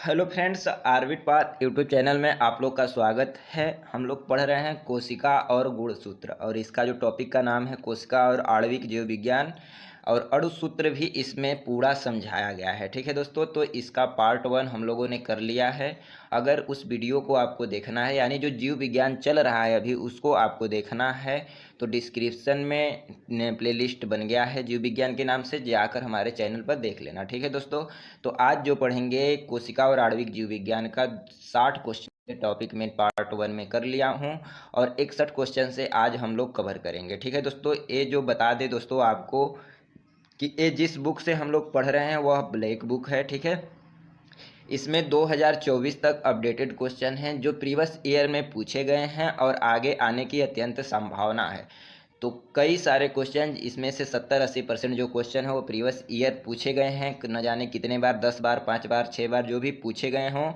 Hello friends, आरविट path YouTube channel में आप लोग का स्वागत है। हम लोग पढ़ रहे हैं कोशिका और गुणसूत्र, और इसका जो टॉपिक का नाम है कोशिका और आणविक जीव विज्ञान, और अणुसूत्र भी इसमें पूरा समझाया गया है। ठीक है दोस्तों, तो इसका पार्ट 1 हम लोगों ने कर लिया है। अगर उस वीडियो को आपको देखना है, यानी जो जीव विज्ञान चल रहा है अभी उसको आपको देखना है, तो डिस्क्रिप्शन में प्लेलिस्ट बन गया है जीव विज्ञान के नाम से, जाकर हमारे चैनल पर देख लेना। ठीक है दोस्तों, तो आज जो पढ़ेंगे कोशिका और आणविक जीव विज्ञान का 60 क्वेश्चन टॉपिक में पार्ट 1 में कर लिया हूं, और 61 क्वेश्चन से आज हम लोग कवर करेंगे। ठीक है दोस्तों, ये जो बता दे दोस्तों आपको कि ये जिस बुक से हम लोग पढ़ रहे हैं वह ब्लैक बुक है। ठीक है, इसमें 2024 तक अपडेटेड क्वेश्चन हैं जो प्रीवियस ईयर में पूछे गए हैं और आगे आने की अत्यंत संभावना है। तो कई सारे क्वेश्चन इसमें से 70-80% जो क्वेश्चन है वो प्रीवियस ईयर पूछे गए हैं, न जाने कितने बार, 10 बार, 5 बार, 6 बार, जो भी पूछे गए हों।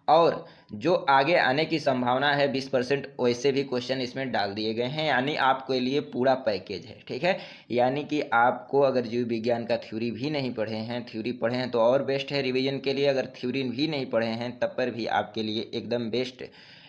और जो आगे आने की संभावना है 20% वैसे भी क्वेश्चन इसमें डाल दिए गए हैं, यानी आपके लिए पूरा पैकेज है। ठीक है, यानी कि आपको अगर जीव विज्ञान का थ्योरी भी नहीं पढ़े हैं, थ्योरी पढ़े हैं तो और बेस्ट है रिवीजन के लिए। अगर थ्योरी भी नहीं पढ़े हैं तब पर भी आपके लिए एकदम बेस्ट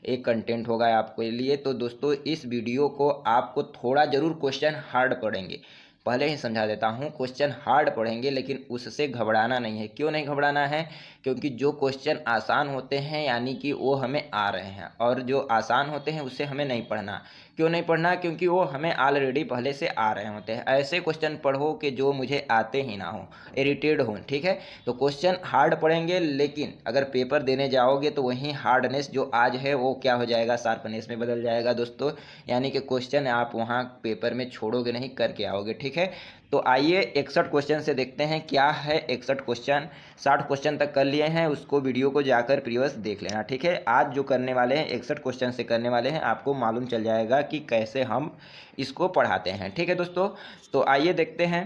एक कंटेंट होगा आपके लिए। तो दोस्तों, इस वीडियो को आपको थोड़ा ज़रूर क्वेश्चन हार्ड पढ़ेंगे, पहले ही समझा देता हूँ, क्वेश्चन हार्ड पढ़ेंगे, लेकिन उससे घबराना नहीं है। क्यों नहीं घबराना है? क्योंकि जो क्वेश्चन आसान होते हैं यानी कि वो हमें आ रहे हैं, और जो आसान होते हैं उससे हमें नहीं पढ़ना। क्यों नहीं पढ़ना? क्योंकि वो हमें ऑलरेडी पहले से आ रहे होते हैं। ऐसे क्वेश्चन पढ़ो कि जो मुझे आते ही ना हो, इरिटेड हो। ठीक है, तो क्वेश्चन हार्ड पढ़ेंगे, लेकिन अगर पेपर देने जाओगे तो वहीं हार्डनेस जो आज है वो क्या हो जाएगा, शार्पनेस में बदल जाएगा दोस्तों। यानी कि क्वेश्चन आप वहाँ पेपर में छोड़ोगे नहीं, करके आओगे। ठीक है, तो आइए 61 क्वेश्चन से देखते हैं क्या है 61 क्वेश्चन। 60 क्वेश्चन तक कर लिए हैं, उसको वीडियो को जाकर प्रीवियस देख लेना। ठीक है, आज जो करने वाले हैं 61 क्वेश्चन से करने वाले हैं, आपको मालूम चल जाएगा कि कैसे हम इसको पढ़ाते हैं। ठीक है दोस्तों, तो आइए देखते हैं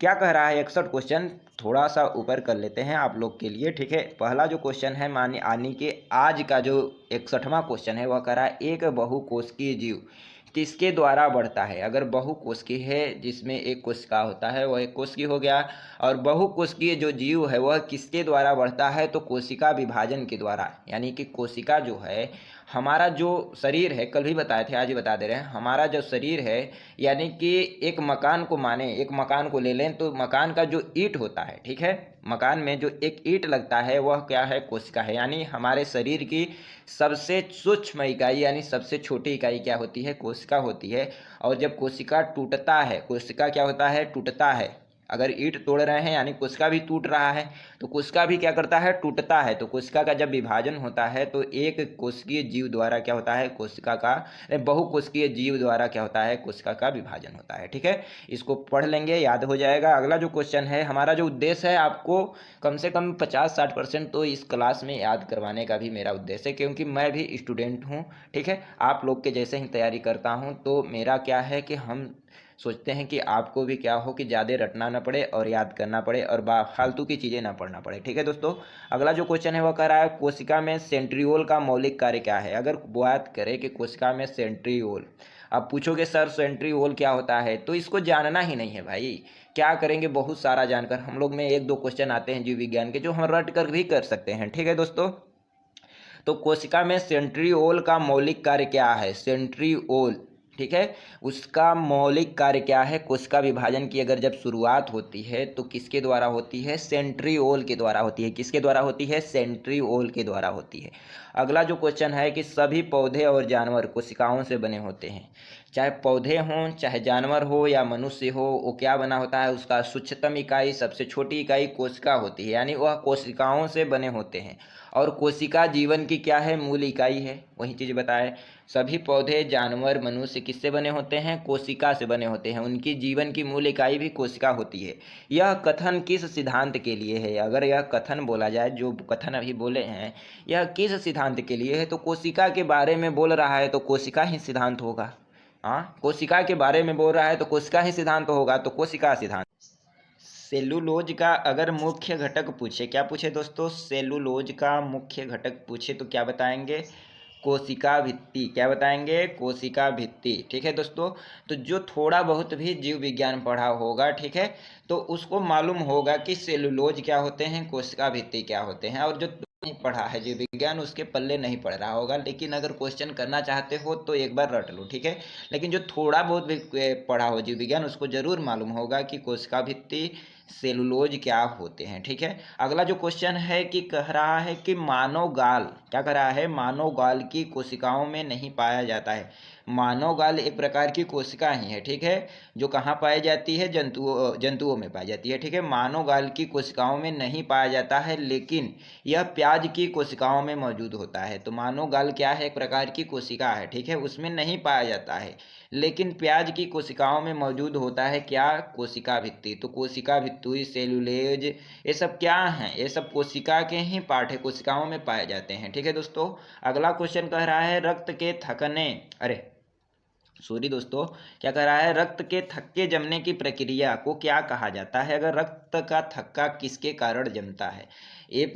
क्या कह रहा है 61 क्वेश्चन। थोड़ा सा ऊपर कर लेते हैं आप लोग के लिए। ठीक है, पहला जो क्वेश्चन है मानी आनी के आज का जो 61वां क्वेश्चन है वह कह रहा है एक बहुकोशिकीय जीव किसके द्वारा बढ़ता है। अगर बहुकोशिकीय है जिसमें एक कोशिका होता है वह एक कोशिकीय हो गया, और बहुकोशिकीय जो जीव है वह किसके द्वारा बढ़ता है, तो कोशिका विभाजन के द्वारा। यानी कि कोशिका जो है, हमारा जो शरीर है, कल भी बताए थे आज ही बता दे रहे हैं, हमारा जो शरीर है, यानी कि एक मकान को माने, एक मकान को ले लें तो मकान का जो ईंट होता है, ठीक है, मकान में जो एक ईंट लगता है वह क्या है, कोशिका है। यानी हमारे शरीर की सबसे सूक्ष्म इकाई यानी सबसे छोटी इकाई क्या होती है, कोशिका होती है। और जब कोशिका टूटता है, कोशिका क्या होता है, टूटता है। अगर ईंट तोड़ रहे हैं यानी कोशिका भी टूट रहा है, तो कोशिका भी क्या करता है, टूटता है। तो कोशिका का जब विभाजन होता है तो एक कोशिकीय जीव द्वारा क्या होता है, कोशिका का, बहुकोशिकीय जीव द्वारा क्या होता है, कोशिका का विभाजन होता है। ठीक है, इसको पढ़ लेंगे, याद हो जाएगा। अगला जो क्वेश्चन है, हमारा जो उद्देश्य है आपको कम से कम 50-60% तो इस क्लास में याद करवाने का भी मेरा उद्देश्य है, क्योंकि मैं भी स्टूडेंट हूँ। ठीक है, आप लोग के जैसे ही तैयारी करता हूँ, तो मेरा क्या है कि हम सोचते हैं कि आपको भी क्या हो कि ज़्यादा रटना ना पड़े और याद करना पड़े और फालतू की चीज़ें ना पढ़ना पड़े। ठीक है दोस्तों, अगला जो क्वेश्चन है वह कह रहा है कोशिका में सेंट्रियोल का मौलिक कार्य क्या है। अगर बात करें कि कोशिका में सेंट्रियोल, अब पूछोगे सर सेंट्रियोल क्या होता है, तो इसको जानना ही नहीं है भाई, क्या करेंगे बहुत सारा जानकर। हम लोग में एक दो क्वेश्चन आते हैं जीव विज्ञान के जो हम रट कर भी कर सकते हैं। ठीक है दोस्तों, तो कोशिका में सेंट्रियोल का मौलिक कार्य क्या है, सेंट्रियोल, ठीक है, उसका मौलिक कार्य क्या है। कोशिका विभाजन की अगर जब शुरुआत होती है तो किसके द्वारा होती है, सेंट्रियोल के द्वारा होती है। किसके द्वारा होती है, सेंट्रियोल के द्वारा होती है। अगला जो क्वेश्चन है कि सभी पौधे और जानवर कोशिकाओं से बने होते हैं। चाहे पौधे हों, चाहे जानवर हो या मनुष्य हो, वो क्या बना होता है, उसका सूक्ष्मतम इकाई, सबसे छोटी इकाई कोशिका होती है, यानी वह कोशिकाओं से बने होते हैं। और कोशिका जीवन की क्या है, मूल इकाई है। वही चीज़ बताए, सभी पौधे, जानवर, मनुष्य किससे बने होते हैं, कोशिका से बने होते हैं। उनकी जीवन की मूल इकाई भी कोशिका होती है। यह कथन किस सिद्धांत के लिए है? अगर यह कथन बोला जाए, जो कथन अभी बोले हैं, यह किस सिद्धांत के लिए है, तो कोशिका के बारे में बोल रहा है तो कोशिका ही सिद्धांत होगा। हाँ, कोशिका के बारे में बोल रहा है तो कोशिका ही सिद्धांत होगा, तो कोशिका सिद्धांत। सेलुलोज का अगर मुख्य घटक पूछे, क्या पूछे दोस्तों, सेलुलोज का मुख्य घटक पूछे तो क्या बताएंगे, कोशिका भित्ति। क्या बताएंगे, कोशिका भित्ति। ठीक है दोस्तों, तो जो थोड़ा बहुत भी जीव विज्ञान पढ़ा होगा, ठीक है, तो उसको मालूम होगा कि सेलुलोज क्या होते हैं, कोशिका भित्ति क्या होते हैं। और जो नहीं पढ़ा है जीव विज्ञान उसके पल्ले नहीं पड़ रहा होगा, लेकिन अगर क्वेश्चन करना चाहते हो तो एक बार रट लो, ठीक है। लेकिन जो थोड़ा बहुत भी पढ़ा हो जीव विज्ञान उसको जरूर मालूम होगा कि कोशिका भित्ति, सेलुलोज क्या होते हैं, ठीक है। अगला जो क्वेश्चन है कि कह रहा है कि मानव गाल, क्या कह रहा है, मानव गाल की कोशिकाओं में नहीं पाया जाता है। मानव गाल एक प्रकार की कोशिका ही है, ठीक है, जो कहाँ पाई जाती है, जंतुओं में पाई जाती है, ठीक है। मानव गाल की कोशिकाओं में नहीं पाया जाता है, लेकिन यह प्याज की कोशिकाओं में मौजूद होता है। तो मानव गाल क्या है, एक प्रकार की कोशिका है, ठीक है, उसमें नहीं पाया जाता है, लेकिन प्याज की कोशिकाओं में मौजूद होता है क्या, कोशिका भित्ति। तो कोशिका भित्ति, सेलुलोज, ये सब क्या हैं, ये सब कोशिका के ही पार्ट है, कोशिकाओं में पाए जाते हैं, ठीक है दोस्तों। अगला क्वेश्चन कह रहा है रक्त के थकने, अरे सॉरी दोस्तों, क्या कह रहा है, रक्त के थक्के जमने की प्रक्रिया को क्या कहा जाता है। अगर रक्त का थक्का किसके कारण जमता है, ये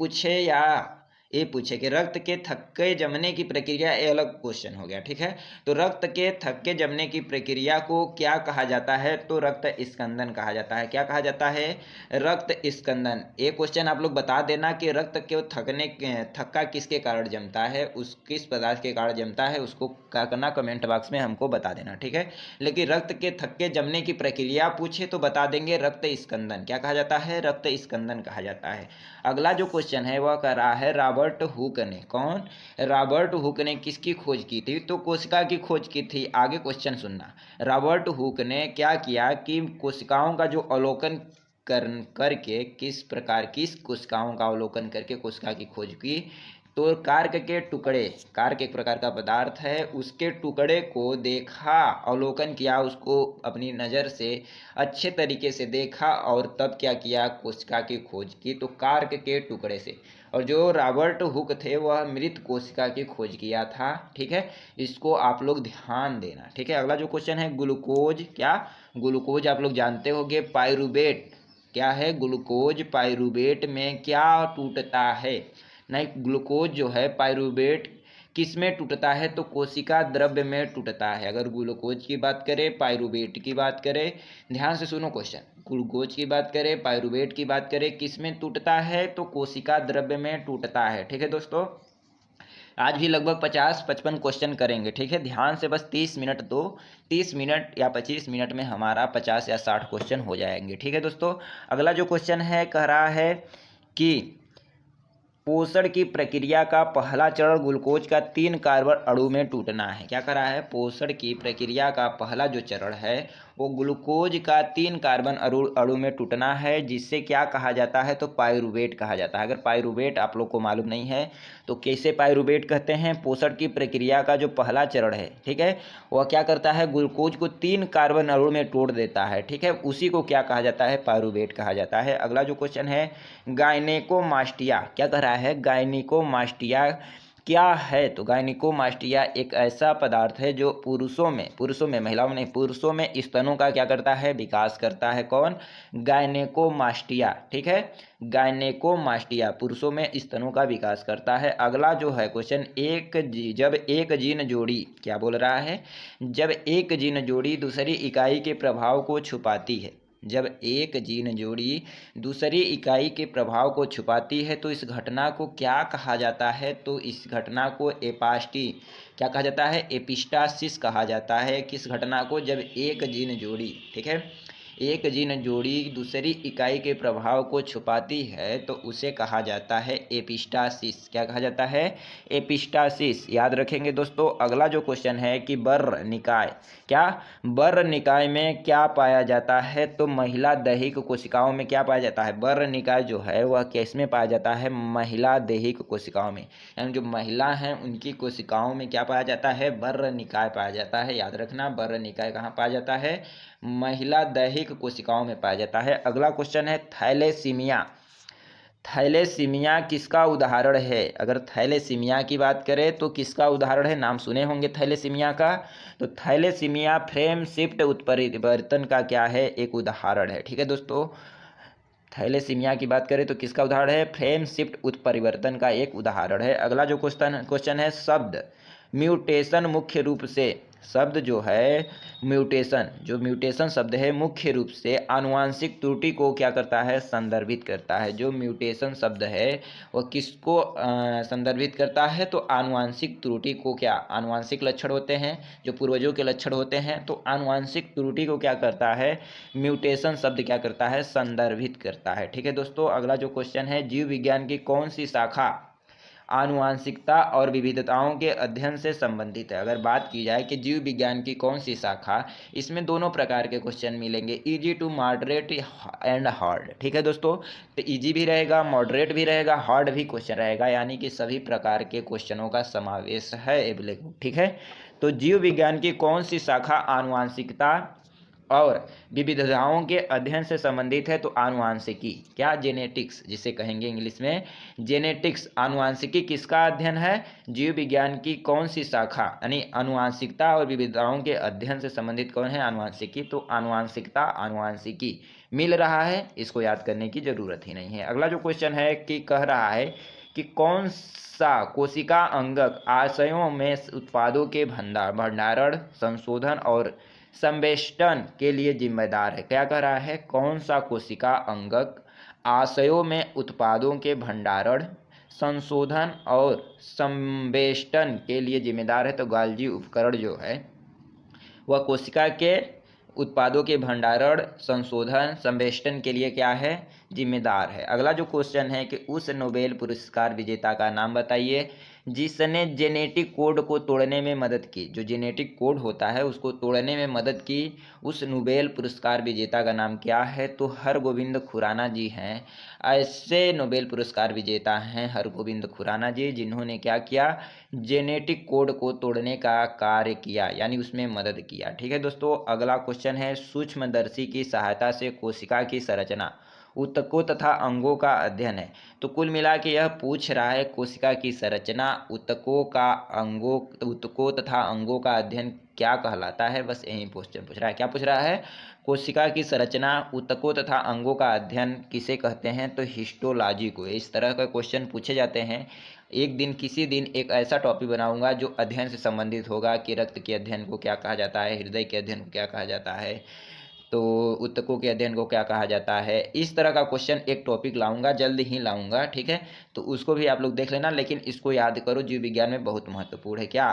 पूछे कि रक्त के थक्के जमने की प्रक्रिया, ये अलग क्वेश्चन हो गया, ठीक है। तो रक्त के थक्के जमने की प्रक्रिया को क्या कहा जाता है, तो रक्त स्कंदन कहा जाता है। क्या कहा जाता है, रक्त स्कंदन। ये क्वेश्चन आप लोग बता देना कि रक्त के थक्का किसके कारण जमता है, उस किस पदार्थ के कारण जमता है, उसको क्या करना, कमेंट बॉक्स में हमको बता देना, ठीक है। लेकिन रक्त के थक्के जमने की प्रक्रिया पूछे तो बता देंगे रक्त स्कंदन। क्या कहा जाता है, रक्त स्कंदन कहा जाता है। अगला जो क्वेश्चन है वह कह रहा है रॉबर्ट हुक ने, कौन, रॉबर्ट हुक ने किसकी खोज की थी, तो कोशिका की खोज की थी। आगे क्वेश्चन सुनना, रॉबर्ट हुक ने क्या किया कि कोशिकाओं का जो अवलोकन करके, किस कोशिकाओं का अवलोकन करके कोशिका की खोज की, तो कार्क के टुकड़े, कार्क एक प्रकार का पदार्थ है, उसके टुकड़े को देखा, अवलोकन किया, उसको अपनी नज़र से अच्छे तरीके से देखा और तब क्या किया, कोशिका की खोज की, तो कार्क के टुकड़े से। और जो रॉबर्ट हुक थे वह मृत कोशिका की खोज किया था, ठीक है, इसको आप लोग ध्यान देना, ठीक है। अगला जो क्वेश्चन है ग्लूकोज, क्या, ग्लूकोज आप लोग जानते होंगे, पाइरूवेट, क्या है, ग्लूकोज पाइरूवेट में क्या टूटता है, नहीं, ग्लूकोज जो है पाइरूवेट किस में टूटता है, तो कोशिका द्रव्य में टूटता है। अगर ग्लूकोज की बात करें, पाइरूवेट की बात करें, ध्यान से सुनो क्वेश्चन, ग्लूकोज की बात करें, पाइरूवेट की बात करें, किस में टूटता है, तो कोशिका द्रव्य में टूटता है, ठीक है दोस्तों। आज भी लगभग 50-55 क्वेश्चन करेंगे, ठीक है, ध्यान से बस 30 मिनट दो, 30 मिनट या 25 मिनट में हमारा 50 या 60 क्वेश्चन हो जाएंगे, ठीक है दोस्तों। अगला जो क्वेश्चन है कह रहा है कि पोषण की प्रक्रिया का पहला चरण ग्लूकोज का 3 कार्बन अणु में टूटना है। क्या कह रहा है, पोषण की प्रक्रिया का पहला जो चरण है वो ग्लूकोज का 3 कार्बन अणु में टूटना है, जिससे क्या कहा जाता है, तो पाइरूवेट कहा जाता है। अगर पाइरूवेट आप लोग को मालूम नहीं है तो कैसे पाइरूवेट कहते हैं, पोषण की प्रक्रिया का जो पहला चरण है, ठीक है, वह क्या करता है, ग्लूकोज को 3 कार्बन अणु में तोड़ देता है, ठीक है, उसी को क्या कहा जाता है, पाइरूवेट कहा जाता है। अगला जो क्वेश्चन है गायनेकोमास्टिया, क्या कह रहा है, गायनिकोमास्टिया क्या है, तो गायनिकोमास्टिया एक ऐसा पदार्थ है जो पुरुषों में महिलाओं में नहीं, पुरुषों में स्तनों का क्या करता है, विकास करता है, कौन, गायनेकोमास्टिया, ठीक है, गायनेकोमास्टिया पुरुषों में स्तनों का विकास करता है। अगला जो है क्वेश्चन, जब एक जीन जोड़ी, क्या बोल रहा है, जब एक जीन जोड़ी दूसरी इकाई के प्रभाव को छुपाती है, जब एक जीन जोड़ी दूसरी इकाई के प्रभाव को छुपाती है तो इस घटना को क्या कहा जाता है, तो इस घटना को क्या कहा जाता है, एपिस्टासिस कहा जाता है। किस घटना को, जब एक जीन जोड़ी, ठीक है, एक जीन जोड़ी दूसरी इकाई के प्रभाव को छुपाती है तो उसे कहा जाता है एपिस्टासिस। क्या कहा जाता है, एपिस्टासिस, याद रखेंगे दोस्तों। अगला जो क्वेश्चन है कि बर्र निकाय, क्या, बर्र निकाय में क्या पाया जाता है, तो महिला दैहिक कोशिकाओं में क्या पाया जाता है, बर्र निकाय जो है वह किस में पाया जाता है, महिला दैहिक कोशिकाओं में, यानी जो महिला हैं उनकी कोशिकाओं में क्या पाया जाता है, बर्र निकाय पाया जाता है। याद रखना, बर्र निकाय कहाँ पाया जाता है, महिला दैहिक कोशिकाओं में पाया जाता है। अगला क्वेश्चन है थैलेसीमिया, थैलेसीमिया किसका उदाहरण है। अगर थैलेसीमिया की बात करें तो किसका उदाहरण है, नाम सुने होंगे थैलेसीमिया का, तो थैलेसीमिया फ्रेम शिफ्ट उत्परिवर्तन का क्या है, एक उदाहरण है, ठीक है दोस्तों। थैलेसीमिया की बात करें तो किसका उदाहरण है, फ्रेम शिफ्ट उत्परिवर्तन का एक उदाहरण है। अगला जो क्वेश्चन है, शब्द म्यूटेशन मुख्य रूप से शब्द जो है म्यूटेशन, जो म्यूटेशन शब्द है मुख्य रूप से आनुवांशिक त्रुटि को क्या करता है, संदर्भित करता है। जो म्यूटेशन शब्द है वह किसको संदर्भित करता है, तो आनुवांशिक त्रुटि को। क्या आनुवांशिक लक्षण होते हैं जो पूर्वजों के लक्षण होते हैं, तो आनुवांशिक त्रुटि को क्या करता है, म्यूटेशन शब्द क्या करता है, संदर्भित करता है। ठीक है दोस्तों, अगला जो क्वेश्चन है, जीव विज्ञान की कौन सी शाखा आनुवांशिकता और विविधताओं के अध्ययन से संबंधित है। अगर बात की जाए कि जीव विज्ञान की कौन सी शाखा, इसमें दोनों प्रकार के क्वेश्चन मिलेंगे, easy to moderate and hard. ठीक है दोस्तों, तो इजी भी रहेगा, मॉडरेट भी रहेगा, हार्ड भी क्वेश्चन रहेगा, यानी कि सभी प्रकार के क्वेश्चनों का समावेश है एवलेबल। ठीक है, तो जीव विज्ञान की कौन सी शाखा आनुवांशिकता और विविधताओं के अध्ययन से संबंधित है, तो आनुवांशिकी, क्या जेनेटिक्स जिसे कहेंगे इंग्लिश में जेनेटिक्स। आनुवांशिकी किसका अध्ययन है, जीव विज्ञान की कौन सी शाखा, यानी आनुवांशिकता और विविधताओं के अध्ययन से संबंधित कौन है, आनुवांशिकी। तो आनुवांशिकता आनुवांशिकी मिल रहा है, इसको याद करने की जरूरत ही नहीं है। अगला जो क्वेश्चन है कि कह रहा है कि कौन सा कोशिका अंगक आशयों में उत्पादों के भंडारण, संशोधन और संवेष्टन के लिए जिम्मेदार है। क्या कह रहा है, कौन सा कोशिका अंगक आशयों में उत्पादों के भंडारण, संशोधन और संवेष्टन के लिए जिम्मेदार है, तो गाल्जी उपकरण जो है वह कोशिका के उत्पादों के भंडारण, संशोधन, संवेष्टन के लिए क्या है, जिम्मेदार है। अगला जो क्वेश्चन है कि उस नोबेल पुरस्कार विजेता का नाम बताइए जिसने जेनेटिक कोड को तोड़ने में मदद की। जो जेनेटिक कोड होता है उसको तोड़ने में मदद की, उस नोबेल पुरस्कार विजेता का नाम क्या है, तो हरगोविंद खुराना जी हैं। ऐसे नोबेल पुरस्कार विजेता हैं हरगोविंद खुराना जी, जिन्होंने क्या किया, जेनेटिक कोड को तोड़ने का कार्य किया, यानी उसमें मदद किया। ठीक है दोस्तों, अगला क्वेश्चन है सूक्ष्मदर्शी की सहायता से कोशिका की संरचना, ऊतकों तथा अंगों का अध्ययन है। तो कुल मिला के यह पूछ रहा है कोशिका की संरचना, ऊतकों तथा अंगों का अध्ययन क्या कहलाता है, बस यही क्वेश्चन पूछ रहा है। क्या पूछ रहा है, कोशिका की संरचना, ऊतकों तथा अंगों का अध्ययन किसे कहते हैं, तो हिस्टोलॉजी को। इस तरह का क्वेश्चन पूछे जाते हैं। एक दिन किसी दिन एक ऐसा टॉपिक बनाऊंगा जो अध्ययन से संबंधित होगा कि रक्त के अध्ययन को क्या कहा जाता है, हृदय के अध्ययन को क्या कहा जाता है, तो ऊतकों के अध्ययन को क्या कहा जाता है। इस तरह का क्वेश्चन एक टॉपिक लाऊंगा, जल्द ही लाऊंगा। ठीक है, तो उसको भी आप लोग देख लेना, लेकिन इसको याद करो, जीव विज्ञान में बहुत महत्वपूर्ण है। क्या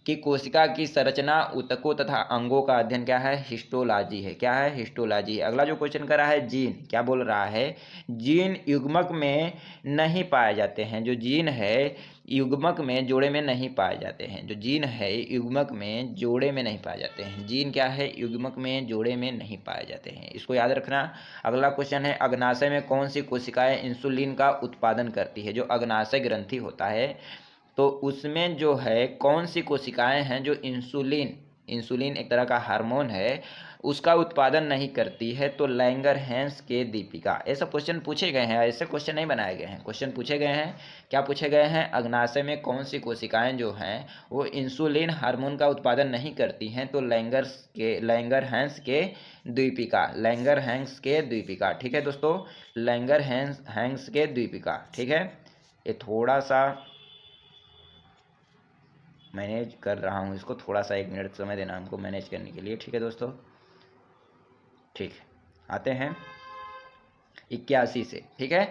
कि कोशिका की संरचना, ऊतकों तथा अंगों का अध्ययन क्या है, हिस्टोलॉजी है। क्या है, हिस्टोलॉजी है। अगला जो क्वेश्चन कर रहा है जीन, क्या बोल रहा है, जीन युग्मक में नहीं पाए जाते हैं। जो जीन है युग्मक में, जोड़े में नहीं पाए जाते हैं। जो जीन है युग्मक में, जोड़े में नहीं पाए जाते हैं। जीन क्या है, युग्मक में, जोड़े में नहीं पाए जाते हैं, इसको याद रखना। अगला क्वेश्चन है अग्नाशय में कौन सी कोशिकाएं इंसुलिन का उत्पादन करती है। जो अग्नाशय ग्रंथि होता है तो उसमें जो है कौन सी कोशिकाएं हैं जो इंसुलिन एक तरह का हार्मोन है, उसका उत्पादन नहीं करती है, तो लैंगरहैंस के दीपिका। ऐसे क्वेश्चन पूछे गए हैं, ऐसे क्वेश्चन नहीं बनाए गए हैं, क्वेश्चन पूछे गए हैं। क्या पूछे गए हैं, अग्नाशय में कौन सी कोशिकाएं जो हैं वो इंसुलिन हार्मोन का उत्पादन नहीं करती हैं, तो लैंगरहैंस के द्वीपिका। ठीक है दोस्तों, लैंगरहैंस के द्वीपिका। ठीक है, ये थोड़ा सा मैनेज कर रहा हूँ इसको, थोड़ा सा 1 मिनट समय देना हमको मैनेज करने के लिए। ठीक है दोस्तों, ठीक, आते हैं 81 से। ठीक है,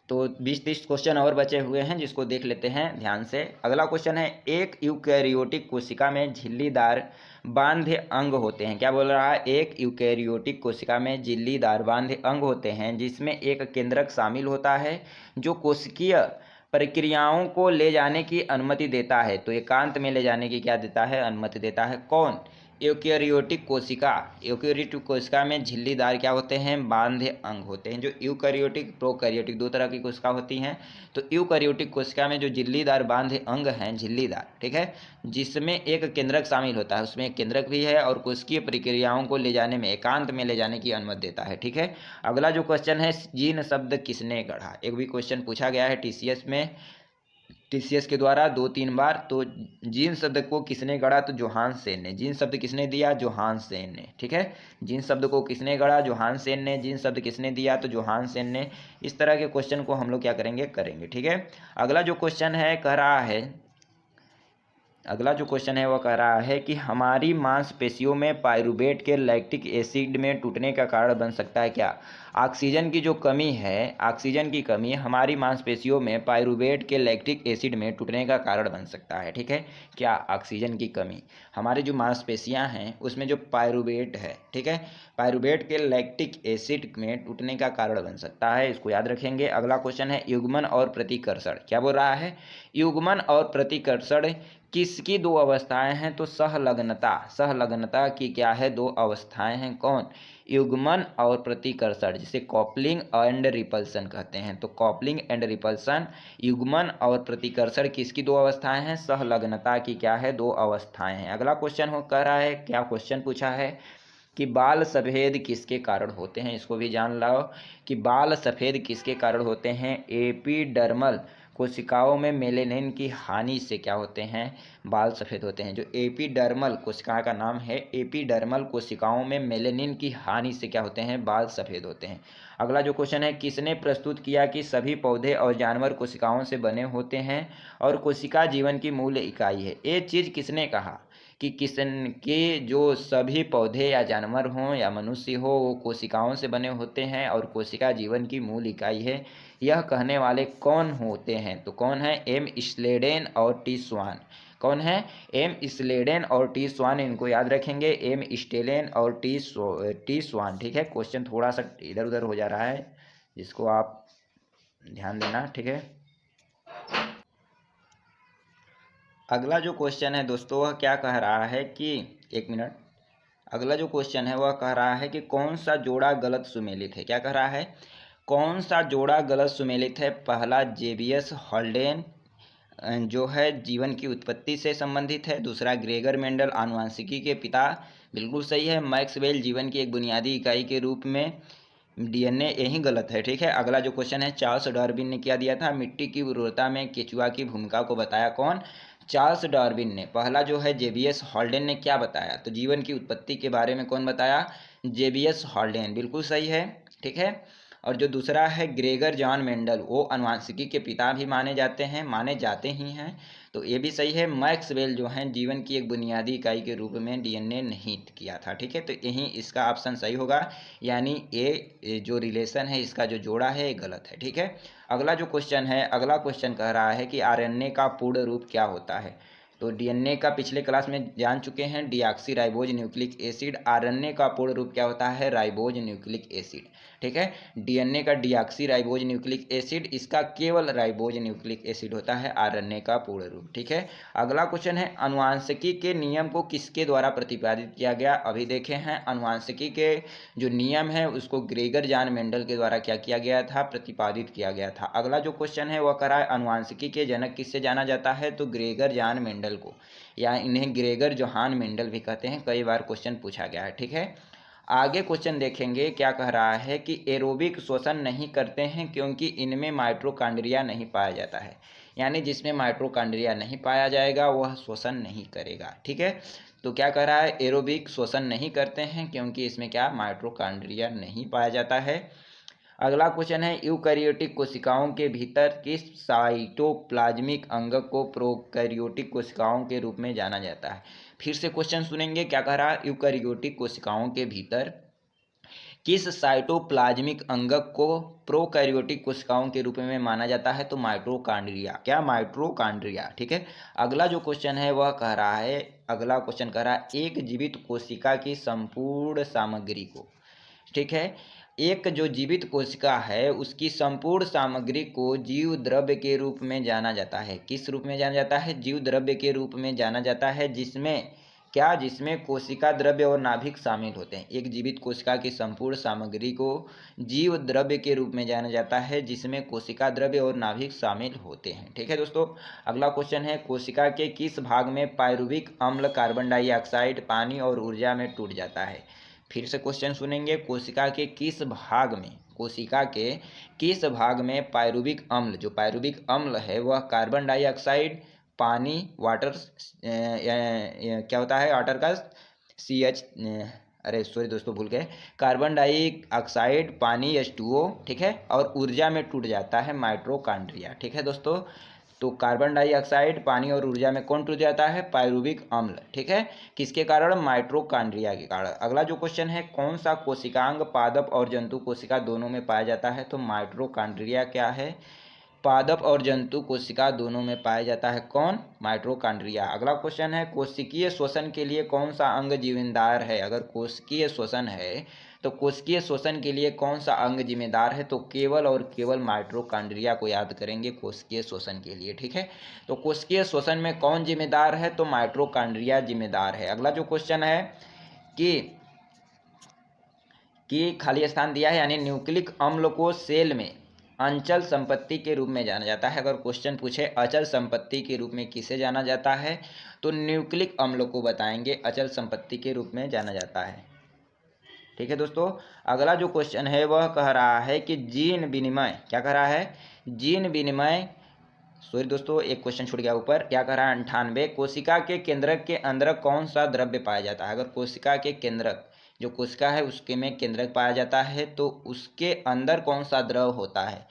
तो 20-30 क्वेश्चन और बचे हुए हैं जिसको देख लेते हैं ध्यान से। अगला क्वेश्चन है एक यूकैरियोटिक कोशिका में झिल्लीदार बांध्य अंग होते हैं। क्या बोल रहा है, एक यूकैरियोटिक कोशिका में झिल्लीदार बांध्य अंग होते हैं जिसमें एक केंद्रक शामिल होता है जो कोशिकीय प्रक्रियाओं को ले जाने की अनुमति देता है। तो एकांत में ले जाने की क्या देता है, अनुमति देता है। कौन, यूकैरियोटिक कोशिका में झिल्लीदार क्या होते हैं, बांध्य अंग होते हैं। जो यूकैरियोटिक, प्रोकैरियोटिक, दो तरह की कोशिका होती हैं। तो यूकैरियोटिक कोशिका में जो झिल्लीदार बांध्य अंग हैं, झिल्लीदार, ठीक है, जिसमें एक केंद्रक शामिल होता है, उसमें एक केंद्रक भी है और कोशिकीय प्रक्रियाओं को ले जाने में, एकांत में ले जाने की अनुमति देता है। ठीक है, अगला जो क्वेश्चन है जीन शब्द किसने गढ़ा। एक भी क्वेश्चन पूछा गया है टीसीएस में, टीसीएस के द्वारा 2-3 बार। तो जीन शब्द को किसने गढ़ा, तो जोहान सेन ने। जीन शब्द किसने दिया, जोहान सेन ने। ठीक है, जीन शब्द को किसने गढ़ा, जोहान सेन ने। जीन शब्द किसने दिया, तो जोहान सेन ने। इस तरह के क्वेश्चन को हम लोग क्या करेंगे। ठीक है, अगला जो क्वेश्चन है कह रहा है अगला जो क्वेश्चन है वह कह रहा है कि हमारी मांसपेशियों में पाइरूवेट के लैक्टिक एसिड में टूटने का कारण बन सकता है क्या? ऑक्सीजन की जो कमी है, ऑक्सीजन की कमी हमारी मांसपेशियों में पाइरूवेट के लैक्टिक एसिड में टूटने का कारण बन सकता है। ठीक है, क्या? ऑक्सीजन की कमी हमारी जो मांसपेशियां हैं उसमें जो पाइरूवेट है, ठीक है, पाइरूवेट के लैक्टिक एसिड में टूटने का कारण बन सकता है, इसको याद रखेंगे। अगला क्वेश्चन है युग्मन और प्रतिकर्षण। क्या बोल रहा है? युग्मन और प्रतिकर्षण किसकी दो अवस्थाएं हैं? तो सहलग्नता, सहलग्नता की क्या है? दो अवस्थाएं हैं। कौन? युग्मन और प्रतिकर्षण, जिसे कॉपलिंग एंड रिपल्सन कहते हैं। तो कॉपलिंग एंड रिपल्सन, युग्मन और प्रतिकर्षण किसकी दो अवस्थाएं हैं? सहलग्नता की क्या है? दो अवस्थाएं हैं। अगला क्वेश्चन हो कह रहा है, क्या क्वेश्चन पूछा है कि बाल सफ़ेद किसके कारण होते हैं? इसको भी जान लो कि बाल सफ़ेद किसके कारण होते हैं? एपिडर्मल कोशिकाओं में मेलेनिन की हानि से क्या होते हैं? बाल सफ़ेद होते हैं। जो एपिडर्मल कोशिका का नाम है, एपिडर्मल कोशिकाओं में मेलेनिन की हानि से क्या होते हैं? बाल सफ़ेद होते हैं। अगला जो क्वेश्चन है, किसने प्रस्तुत किया कि सभी पौधे और जानवर कोशिकाओं से बने होते हैं और कोशिका जीवन की मूल इकाई है? ये चीज़ किसने कहा कि किसन के जो सभी पौधे या जानवर हों या मनुष्य हो वो कोशिकाओं से बने होते हैं और कोशिका जीवन की मूल इकाई है? यह कहने वाले कौन होते हैं? तो कौन है? एम स्लेडेन और टी स्वान। कौन है? एम स्लेडेन और टी स्वान, इनको याद रखेंगे, एम स्टेलेन और टी स्वान। ठीक है, क्वेश्चन थोड़ा सा इधर उधर हो जा रहा है, जिसको आप ध्यान देना। ठीक है, अगला जो क्वेश्चन है दोस्तों वह क्या कह रहा है कि, एक मिनट, अगला जो क्वेश्चन है वह कह रहा है कि कौन सा जोड़ा गलत सुमेलित है? क्या कह रहा है? कौन सा जोड़ा गलत सुमेलित है? पहला जेबियस हॉल्डेन जो है जीवन की उत्पत्ति से संबंधित है। दूसरा ग्रेगर मेंडल आनुवंशिकी के पिता, बिल्कुल सही है। मैक्सवेल जीवन की एक बुनियादी इकाई के रूप में, डीएनए, यही गलत है। ठीक है, अगला जो क्वेश्चन है, चार्ल्स डार्विन ने क्या दिया था? मिट्टी की उर्वरता में केचुआ की भूमिका को बताया। कौन? चार्ल्स डार्विन ने। पहला जो है जेबियस हॉल्डेन ने क्या बताया? तो जीवन की उत्पत्ति के बारे में कौन बताया? जेबियस हॉल्डेन, बिल्कुल सही है। ठीक है, और जो दूसरा है ग्रेगर जॉन मेंडल, वो आनुवंशिकी के पिता भी माने जाते हैं, माने जाते ही हैं, तो ये भी सही है। मैक्सवेल जो हैं जीवन की एक बुनियादी इकाई के रूप में डीएनए नहीं किया था। ठीक है, तो यही इसका ऑप्शन सही होगा, यानी ये जो रिलेशन है, इसका जो जोड़ा है, ये गलत है। ठीक है, अगला जो क्वेश्चन है, अगला क्वेश्चन कह रहा है कि आरएनए का पूर्ण रूप क्या होता है? तो डीएनए का पिछले क्लास में जान चुके हैं, deoxy ribose nucleic acid. RNA का पूर्ण रूप क्या होता है? Ribose nucleic acid. ठीक है, डीएनए का डीऑक्सी राइबोज न्यूक्लिक एसिड, इसका केवल राइबोज न्यूक्लिक एसिड होता है आरएनए का पूर्ण रूप। ठीक है, अगला क्वेश्चन है, अनुवांशिकी के नियम को किसके द्वारा प्रतिपादित किया गया? अभी देखे हैं, अनुवांशिकी के जो नियम है उसको ग्रेगर जॉन मेंडल के द्वारा क्या किया गया था? प्रतिपादित किया गया था। अगला जो क्वेश्चन है वह करा है, अनुवांशिकी के जनक किससे जाना जाता है? तो ग्रेगर जॉन मेंडल को, या इन्हें ग्रेगर जोहान मेंडल भी कहते हैं, कई बार क्वेश्चन पूछा गया है। ठीक है, आगे क्वेश्चन देखेंगे, क्या कह रहा है कि एरोबिक श्वसन नहीं करते हैं क्योंकि इनमें माइटोकॉन्ड्रिया नहीं पाया जाता है, यानी जिसमें माइटोकॉन्ड्रिया नहीं पाया जाएगा वह श्वसन नहीं करेगा। ठीक है, तो क्या कह रहा है? एरोबिक श्वसन नहीं करते हैं क्योंकि इसमें क्या? माइटोकॉन्ड्रिया नहीं पाया जाता है। अगला क्वेश्चन है, यूकैरियोटिक कोशिकाओं के भीतर किस साइटोप्लाज्मिक अंग को प्रोकैरियोटिक कोशिकाओं के रूप में जाना जाता है? फिर से क्वेश्चन सुनेंगे, क्या कह रहा है? यूकैरियोटिक कोशिकाओं के भीतर किस साइटोप्लाज्मिक अंग को प्रोकैरियोटिक कोशिकाओं के रूप में माना जाता है? तो माइटोकॉन्ड्रिया। क्या? माइटोकॉन्ड्रिया। ठीक है, अगला जो क्वेश्चन है वह कह रहा है, अगला क्वेश्चन कह रहा है, एक जीवित कोशिका की संपूर्ण सामग्री को, ठीक है, एक जो जीवित कोशिका है उसकी संपूर्ण सामग्री को जीव द्रव्य के रूप में जाना जाता है। किस रूप में जाना जाता है? जीव द्रव्य के रूप में जाना जाता है, जिसमें क्या? जिसमें कोशिका द्रव्य और नाभिक शामिल होते हैं। एक जीवित कोशिका की संपूर्ण सामग्री को जीव द्रव्य के रूप में जाना जाता है, जिसमें कोशिका द्रव्य और नाभिक शामिल होते हैं। ठीक है दोस्तों, अगला क्वेश्चन है, कोशिका के किस भाग में पाइरुविक अम्ल, कार्बन डाइऑक्साइड, पानी और ऊर्जा में टूट जाता है? फिर से क्वेश्चन सुनेंगे, कोशिका के किस भाग में, कोशिका के किस भाग में पाइरुविक अम्ल, जो पाइरुविक अम्ल है वह कार्बन डाइऑक्साइड, पानी, वाटर, क्या होता है वाटर का? CH, अरे सॉरी दोस्तों भूल गए, कार्बन डाइऑक्साइड, पानी H2O, ठीक है, और ऊर्जा में टूट जाता है माइटोकॉन्ड्रिया। ठीक है दोस्तों, तो कार्बन डाइऑक्साइड, पानी और ऊर्जा में कौन टूट जाता है? पायरुविक अम्ल। ठीक है, किसके कारण? माइटोकॉन्ड्रिया के कारण। अगला जो क्वेश्चन है, कौन सा कोशिकांग पादप और जंतु कोशिका दोनों में पाया जाता है? तो माइटोकॉन्ड्रिया क्या है? पादप और जंतु कोशिका दोनों में पाया जाता है। कौन? माइटोकॉन्ड्रिया। अगला क्वेश्चन है, कोशिकीय श्वसन के लिए कौन सा अंग जिम्मेदार है? अगर कोशिकीय श्वसन है तो कोशिकीय श्वसन के लिए कौन सा अंग जिम्मेदार है? तो केवल और केवल माइटोकॉन्ड्रिया को याद करेंगे कोशिकीय श्वसन के लिए। ठीक है, तो कोशिकीय श्वसन में कौन जिम्मेदार है? तो माइटोकॉन्ड्रिया जिम्मेदार है। अगला जो क्वेश्चन है कि खाली स्थान दिया है, यानी न्यूक्लिक अम्ल को सेल में अचल संपत्ति के रूप में जाना जाता है। अगर क्वेश्चन पूछे अचल संपत्ति के रूप में किसे जाना जाता है, तो न्यूक्लिक अम्ल को बताएंगे अचल संपत्ति के रूप में जाना जाता है। ठीक है दोस्तों, अगला जो क्वेश्चन है वह कह रहा है कि जीन विनिमय, क्या कह रहा है? जीन विनिमय, सॉरी दोस्तों एक क्वेश्चन छूट गया ऊपर, क्या कह रहा है? 98, कोशिका के केंद्रक के अंदर कौन सा द्रव्य पाया जाता है? अगर कोशिका के केंद्रक, जो कोशिका है उसके में केंद्रक पाया जाता है, तो उसके अंदर कौन सा द्रव होता है?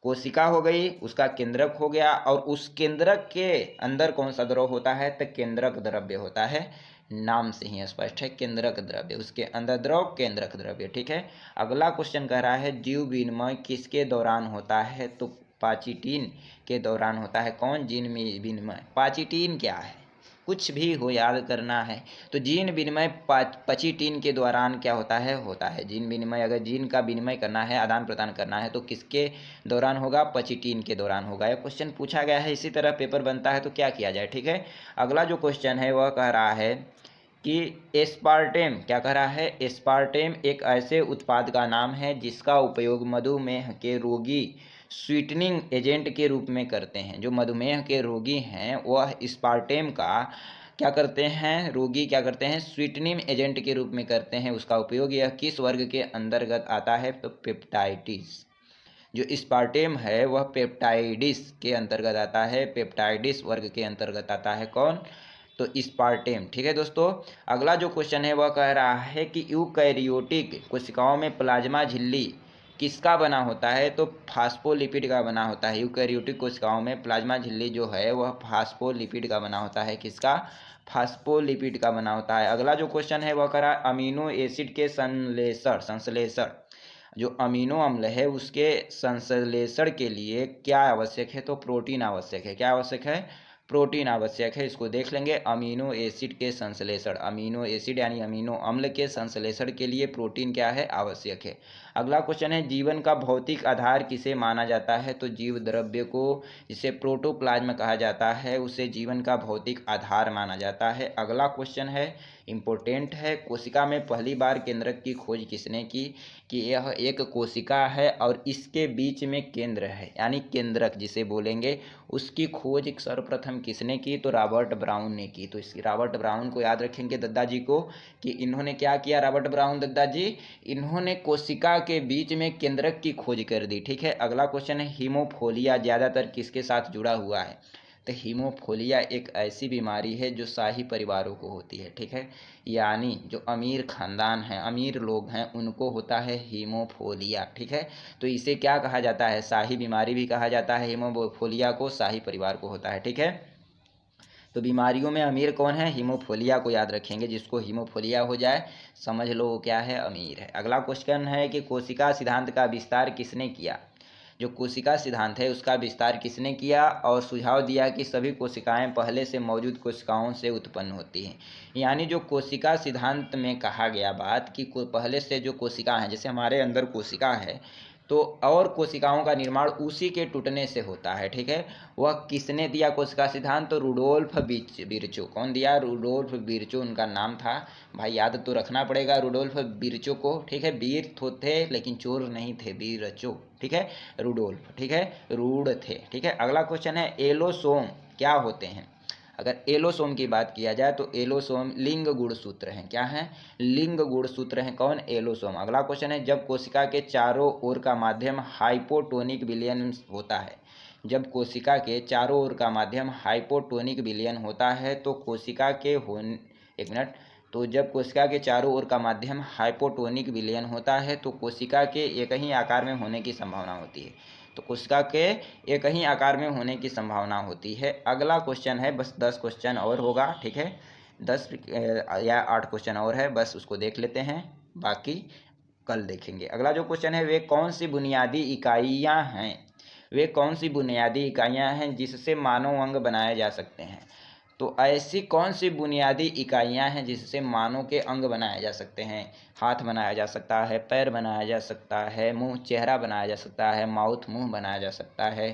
कोशिका हो गई, उसका केंद्रक हो गया, और उस केंद्रक के अंदर कौन सा द्रव होता है? तो केंद्रक द्रव्य होता है। नाम से ही स्पष्ट है, केंद्रक द्रव्य, उसके अंदर द्रव केंद्रक द्रव्य। ठीक है, अगला क्वेश्चन कह रहा है जीव विनिमय किसके दौरान होता है? तो पाचिटीन के दौरान होता है। कौन? जीन विनिमय। पाचिटीन क्या है? कुछ भी हो, याद करना है। तो जीन विनिमय पाचिटीन के दौरान क्या होता है जीन विनिमय। अगर जीन का विनिमय करना है, आदान प्रदान करना है, तो किसके दौरान होगा? पाचिटीन के दौरान होगा। यह क्वेश्चन पूछा गया है, इसी तरह पेपर बनता है, तो क्या किया जाए? ठीक है, अगला जो क्वेश्चन है वह कह रहा है कि एस्पार्टेम, क्या कह रहा है? एस्पार्टेम एक ऐसे उत्पाद का नाम है जिसका उपयोग मधुमेह के रोगी स्वीटनिंग एजेंट के रूप में करते हैं। जो मधुमेह के रोगी हैं वह एस्पार्टेम का क्या करते हैं? रोगी क्या करते हैं? स्वीटनिंग एजेंट के रूप में करते हैं उसका उपयोग। यह किस वर्ग के अंतर्गत आता है? तो पेप्टाइडिस। जो एस्पार्टेम है वह पेप्टाइडिस के अंतर्गत आता है, पेप्टाइडिस वर्ग के अंतर्गत आता है। कौन? तो एस्पार्टेम। ठीक है दोस्तों, अगला जो क्वेश्चन है वह कह रहा है कि यूकैरियोटिक कोशिकाओं में प्लाज्मा झिल्ली किसका बना होता है? तो फास्फोलिपिड का बना होता है। यूकैरियोटिक कोशिकाओं में प्लाज्मा झिल्ली जो है वह फास्फोलिपिड का बना होता है। किसका? फास्फोलिपिड का बना होता है। अगला जो क्वेश्चन है वह कह रहा है अमीनो एसिड के संश्लेषण, जो अमीनो अम्ल है उसके संश्लेषण के लिए क्या आवश्यक है? तो प्रोटीन आवश्यक है। क्या आवश्यक है? प्रोटीन आवश्यक है। इसको देख लेंगे, अमीनो एसिड के संश्लेषण, अमीनो एसिड यानी अमीनो अम्ल के संश्लेषण के लिए प्रोटीन क्या है? आवश्यक है। अगला क्वेश्चन है जीवन का भौतिक आधार किसे माना जाता है? तो जीव द्रव्य को, जिसे प्रोटोप्लाज्म कहा जाता है, उसे जीवन का भौतिक आधार माना जाता है। अगला क्वेश्चन है इम्पोर्टेंट है, कोशिका में पहली बार केंद्रक की खोज किसने की? कि यह एक कोशिका है और इसके बीच में केंद्र है, यानी केंद्रक जिसे बोलेंगे, उसकी खोज सर्वप्रथम किसने की? तो रॉबर्ट ब्राउन ने की। तो इस रॉबर्ट ब्राउन को याद रखेंगे दद्दा जी को, कि इन्होंने क्या किया? रॉबर्ट ब्राउन दद्दा जी, इन्होंने कोशिका के बीच में केंद्रक की खोज कर दी। ठीक है, अगला क्वेश्चन है हीमोफोलिया ज़्यादातर किसके साथ जुड़ा हुआ है? तो हीमोफोलिया एक ऐसी बीमारी है जो शाही परिवारों को होती है। ठीक है, यानी जो अमीर खानदान हैं, अमीर लोग हैं, उनको होता है हीमोफोलिया। ठीक है, तो इसे क्या कहा जाता है? शाही बीमारी भी कहा जाता है। हीमोफोलिया को शाही परिवार को होता है। ठीक है, तो बीमारियों में अमीर कौन है? हीमोफोलिया को याद रखेंगे। जिसको हीमोफोलिया हो जाए समझ लो क्या है? अमीर है। अगला क्वेश्चन है कि कोशिका सिद्धांत का विस्तार किसने किया? जो कोशिका सिद्धांत है उसका विस्तार किसने किया? और सुझाव दिया कि सभी कोशिकाएं पहले से मौजूद कोशिकाओं से उत्पन्न होती हैं। यानी जो कोशिका सिद्धांत में कहा गया बात कि पहले से जो कोशिका हैं, जैसे हमारे अंदर कोशिका है, तो और कोशिकाओं का निर्माण उसी के टूटने से होता है। ठीक है, वह किसने दिया कोशिका सिद्धांत? तो रुडोल्फ विर्चो। कौन दिया? रुडोल्फ विर्चो उनका नाम था। भाई याद तो रखना पड़ेगा रुडोल्फ विर्चो को। ठीक है, वीर तो थे लेकिन चोर नहीं थे, विर्चो। ठीक है, रुडोल्फ। ठीक है, रूढ़ थे। ठीक है, अगला क्वेश्चन है एलोसोम क्या होते हैं? अगर एलोसोम की बात किया जाए तो एलोसोम लिंग गुणसूत्र हैं। क्या हैं? लिंग गुणसूत्र हैं। कौन? एलोसोम। अगला क्वेश्चन है जब कोशिका के चारों ओर का माध्यम हाइपोटोनिक विलयन होता है, जब कोशिका के चारों ओर का माध्यम हाइपोटोनिक विलयन होता है तो कोशिका के एक मिनट, तो जब कोशिका के चारों ओर का माध्यम हाइपोटोनिक विलयन होता है तो कोशिका के एक ही आकार में होने की संभावना होती है। तो कोशिका के एक ही आकार में होने की संभावना होती है। अगला क्वेश्चन है, बस 10 क्वेश्चन और होगा, ठीक है, 10 या 8 क्वेश्चन और है, बस उसको देख लेते हैं, बाकी कल देखेंगे। अगला जो क्वेश्चन है, वे कौन सी बुनियादी इकाइयाँ हैं, वे कौन सी बुनियादी इकाइयाँ हैं जिससे मानव अंग बनाए जा सकते हैं। तो ऐसी कौन सी बुनियादी इकाइयाँ हैं जिससे मानव के अंग बनाए जा सकते हैं। हाथ बनाया जा सकता है, पैर बनाया जा सकता है, मुंह चेहरा बनाया जा सकता है, माउथ मुंह बनाया जा सकता है,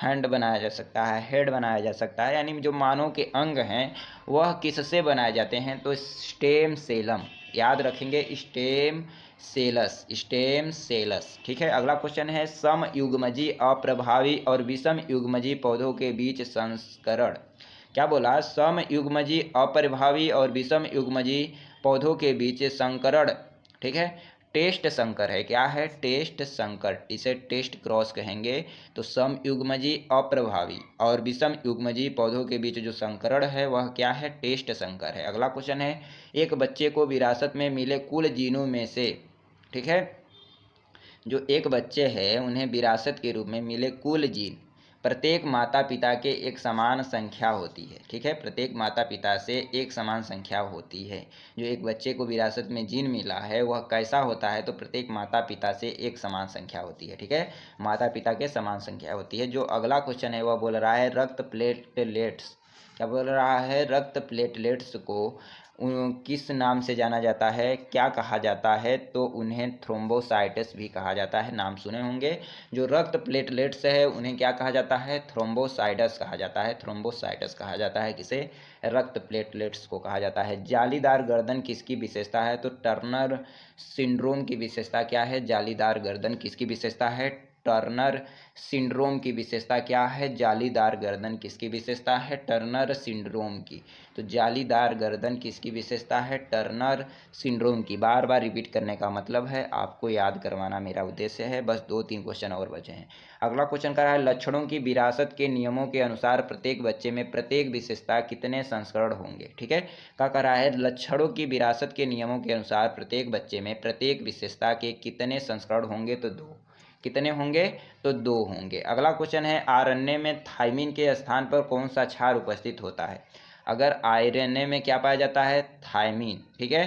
हैंड बनाया जा सकता है, हेड बनाया जा सकता है। यानी जो मानव के अंग हैं वह किससे बनाए जाते हैं, तो स्टेम सेलम, याद रखेंगे, स्टेम सेलस, स्टेम सेलस, ठीक है। अगला क्वेश्चन है, समयुग्मजी अप्रभावी और विषम युग्मजी पौधों के बीच संकरण। क्या बोला, समयुग्मजी अप्रभावी और विषम युग्मजी पौधों के बीच संकरण, ठीक है, टेस्ट संकर है। क्या है, टेस्ट संकर, इसे टेस्ट क्रॉस कहेंगे। तो समयुग्मजी अप्रभावी और विषम युग्मजी पौधों के बीच जो संकरण है वह क्या है, टेस्ट संकर है। अगला क्वेश्चन है, एक बच्चे को विरासत में मिले कुल जीनों में से, ठीक है, जो एक बच्चे हैं उन्हें विरासत के रूप में मिले कुल जीन प्रत्येक माता पिता के एक समान संख्या होती है, ठीक है, प्रत्येक माता पिता से एक समान संख्या होती है। जो एक बच्चे को विरासत में जीन मिला है वह कैसा होता है, तो प्रत्येक माता पिता से एक समान संख्या होती है, ठीक है, माता पिता के समान संख्या होती है। जो अगला क्वेश्चन है वह बोल रहा है रक्त प्लेटलेट्स, क्या बोल रहा है, रक्त प्लेटलेट्स को किस नाम से जाना जाता है, क्या कहा जाता है, तो उन्हें थ्रोम्बोसाइटस भी कहा जाता है, नाम सुने होंगे। जो रक्त प्लेटलेट्स है उन्हें क्या कहा जाता है, थ्रोम्बोसाइटस कहा जाता है, थ्रोम्बोसाइटस कहा जाता है, किसे, रक्त प्लेटलेट्स को कहा जाता है। जालीदार गर्दन किसकी विशेषता है, तो टर्नर सिंड्रोम की विशेषता क्या है, जालीदार गर्दन किसकी विशेषता है, टर्नर सिंड्रोम की विशेषता क्या है, जालीदार गर्दन किसकी विशेषता है, टर्नर सिंड्रोम की। तो जालीदार गर्दन किसकी विशेषता है, टर्नर सिंड्रोम की। बार बार रिपीट करने का मतलब है आपको याद करवाना मेरा उद्देश्य है। बस 2-3 क्वेश्चन और बचे हैं। अगला क्वेश्चन कर रहा है, लक्षणों की विरासत के नियमों के अनुसार प्रत्येक बच्चे में प्रत्येक विशेषता कितने संस्करण होंगे, ठीक है। क्या कर रहा है, लक्षणों की विरासत के नियमों के अनुसार प्रत्येक बच्चे में प्रत्येक विशेषता के कितने संस्करण होंगे, तो 2। कितने होंगे, तो 2 होंगे। अगला क्वेश्चन है, आरएनए में थाइमिन के स्थान पर कौन सा क्षार उपस्थित होता है। अगर आरएनए में क्या पाया जाता है, थाइमिन, ठीक है,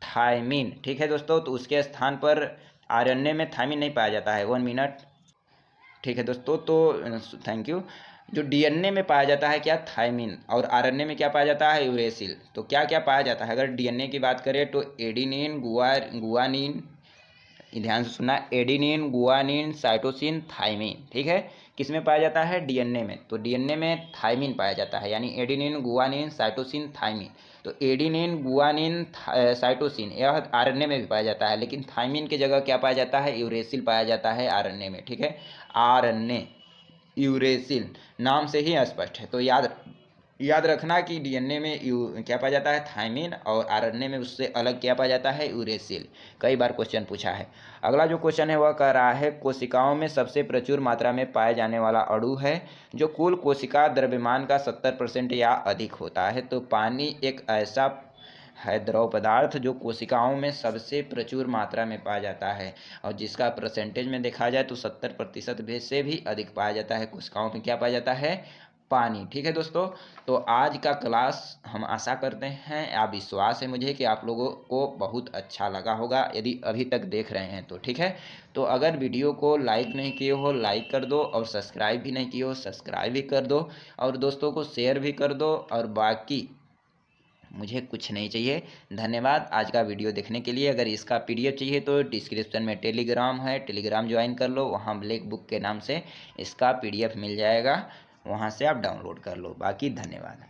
थाइमिन, ठीक है दोस्तों, तो उसके स्थान पर आरएनए में थाइमिन नहीं पाया जाता है। 1 मिनट, ठीक है दोस्तों, तो थैंक यू। जो डीएनए में पाया जाता है क्या, थाइमिन, और आरएनए में क्या पाया जाता है, यूरेसिल। तो क्या क्या पाया जाता है, अगर डीएनए की बात करें तो एडिनिन, गुआनिन, ध्यान से सुनना, एडिनिन, गुआनिन, साइटोसिन, थाइमिन, ठीक है, किस में पाया जाता है, डीएनए में। तो डीएनए में थाइमिन पाया जाता है, यानी एडिनिन, गुआनिन, साइटोसिन, थाइमिन। तो एडिनिन, गुआनिन, साइटोसिन यह आरएनए में भी पाया जाता है, लेकिन थाइमिन की जगह क्या पाया जाता है, यूरेसिल पाया जाता है आरएनए में, ठीक है, आरएनए, यूरेसिल, नाम से ही स्पष्ट है। तो याद रखना कि डीएनए में क्या पाया जाता है, थाइमिन, और आरएनए में उससे अलग क्या पाया जाता है, यूरेसिल। कई बार क्वेश्चन पूछा है। अगला जो क्वेश्चन है वह कह रहा है, कोशिकाओं में सबसे प्रचुर मात्रा में पाए जाने वाला अणु है जो कुल कोशिका द्रव्यमान का 70% या अधिक होता है। तो पानी एक ऐसा है द्रव पदार्थ जो कोशिकाओं में सबसे प्रचुर मात्रा में पाया जाता है, और जिसका परसेंटेज में देखा जाए तो 70% से भी अधिक पाया जाता है। कोशिकाओं में क्या पाया जाता है, पानी, ठीक है दोस्तों। तो आज का क्लास हम आशा करते हैं, आप विश्वास है मुझे कि आप लोगों को बहुत अच्छा लगा होगा, यदि अभी तक देख रहे हैं तो, ठीक है। तो अगर वीडियो को लाइक नहीं किए हो, लाइक कर दो, और सब्सक्राइब भी नहीं किए हो, सब्सक्राइब भी कर दो, और दोस्तों को शेयर भी कर दो, और बाकी मुझे कुछ नहीं चाहिए। धन्यवाद आज का वीडियो देखने के लिए। अगर इसका पीडीएफ चाहिए तो डिस्क्रिप्शन में टेलीग्राम है, टेलीग्राम ज्वाइन कर लो, वहाँ ब्लैक बुक के नाम से इसका पीडीएफ मिल जाएगा, वहाँ से आप डाउनलोड कर लो। बाकी धन्यवाद।